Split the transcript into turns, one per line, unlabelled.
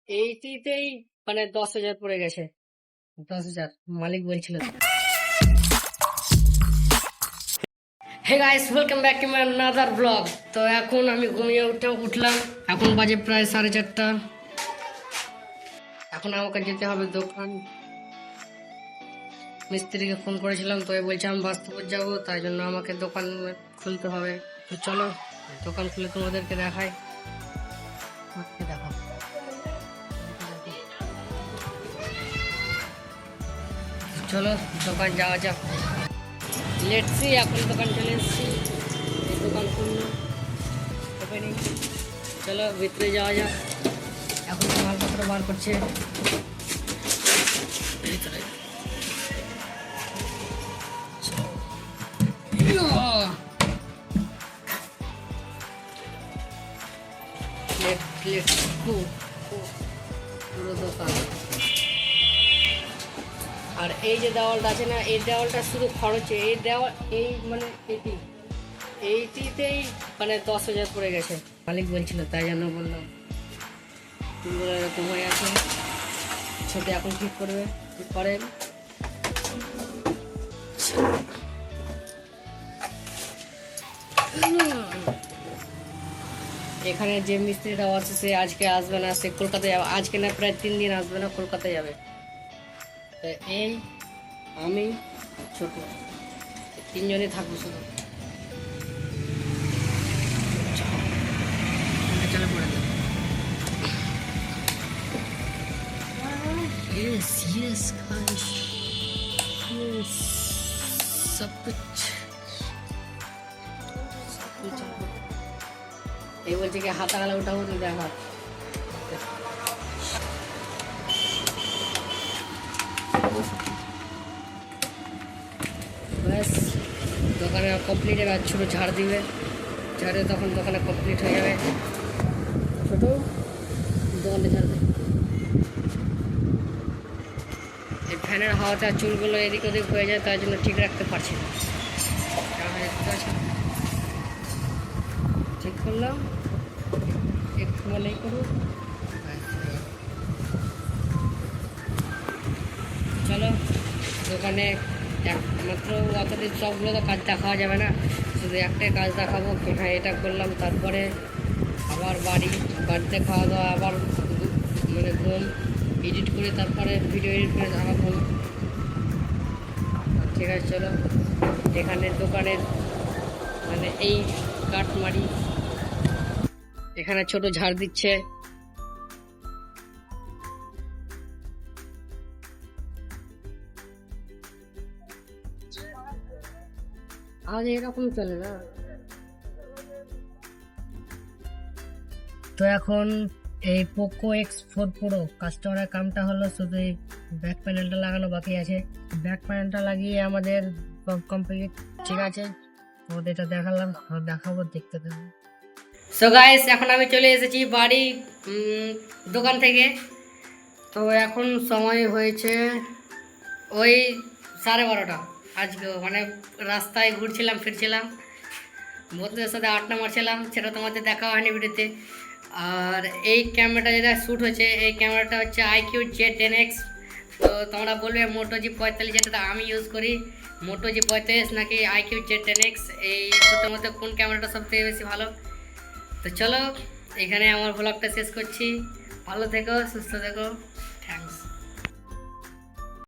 এইটিতেই মানে 10,000 পড়ে গেছে। 10,000 মালিক বলছিল। Hey guys, welcome back to my another blog. তো এখন আমি ঘুমিয়ে উঠলাম। এখন বাজে প্রায় 4:30। এখন আমাকে যেতে হবে দোকান। মিস্ত্রিকে ফোন করেছিলাম, তো বলছে আমি বাস্তবপুর যাবো, তাই জন্য আমাকে দোকান খুলতে হবে। তো চলো দোকান খুলে তোমাদেরকে দেখাই। দেখো, চলো দোকান যাওয়া যাক। লেটসি, এখন দোকান চলে এসেছি। এই দোকান খুললো, ওপেনিং। চলো ভিতরে যাওয়া যাক। এখন মালপত্র বার করছে। পুরো দোকান। আর এই যে দেওয়ালটা আছে না, এই দেওয়ালটা শুধু খরচে, এই দেওয়াল এই মানে এইটিতেই মানে 10,000 পড়ে গেছে। মালিক বলছিল, তাই জন্য বললাম। ফুলগুলো এরকম হয়ে আছে, ছবি এখন ঠিক করবে, ঠিক করেন। এখানে যে মিস্ত্রিটা আছে সে আজকে আসবে না, সে কলকাতায় যাবে। আজকে না, প্রায় 3 দিন আসবে না, কলকাতায় যাবে। এই আমি ছোট তিনজনই থাকবো শুধু। চলো পড়ে যাও। Yes, yes, guys. Yes. सब कुछ এই বলছে কি হাতা গালা উঠাবো, তুই দেখা। ব্যাস দোকানে কমপ্লিট হবে। ছোট ঝাড় দিবে, ঝাড়ে তখন দোকানে কমপ্লিট হয়ে যাবে। ছোট দোকানে ঝাড় দেবে। এই ফ্যানের হাওয়াতে আর চুলগুলো এদিক ওদিক হয়ে যায়, তার জন্য ঠিক রাখতে পারছি না। ঠিক করলাম, একটু বলেই করুন। চলো দোকানে একমাত্র অতদিন সবগুলো তো কাজ দেখাওয়া যাবে না, শুধু একটাই কাজ দেখাবো। হ্যাঁ, এটা করলাম, তারপরে আবার বাড়িতে খাওয়া দাওয়া, আবার মানে ঘুম, এডিট করে তারপরে ভিডিও এডিট করে আবার ঘুম। ঠিক আছে, চলো এখানে দোকানের মানে এই কাঠমারি, এখানে ছোট ঝাড় দিচ্ছে। আজ এরকম চলে না। তো এখন এই পোকো X4 Pro কাস্টমারের কামটা হলো শুধু এই ব্যাক প্যানেলটা লাগানো বাকি আছে। ব্যাক প্যানেলটা লাগিয়ে আমাদের কমপ্লিট। ঠিক আছে, ওদের এটা দেখালাম, দেখাবো, দেখতে দেবো। সো গাইস, এখন আমি চলে এসেছি বাড়ি দোকান থেকে। তো এখন সময় হয়েছে ওই 12:30। আজকে মানে রাস্তায় ঘুরছিলাম ফিরছিলাম, বন্ধুদের সাথে আড্ডা মারছিলাম, সেটা তোমাদের দেখা হয়নি ভিডিওতে। আর এই ক্যামেরাটা যেটা শ্যুট হয়েছে, এই ক্যামেরাটা হচ্ছে IQ Z10X। তো তোমরা বলবে মোটো G45, যেটা আমি ইউজ করি, মোটো G45 নাকি IQ Z10X, এই দুটোর মধ্যে কোন ক্যামেরাটা সবথেকে বেশি ভালো? তো চলো এখানে আমার ব্লগটা শেষ করছি। ভালো থেকো, সুস্থ থেকো, থ্যাংকস।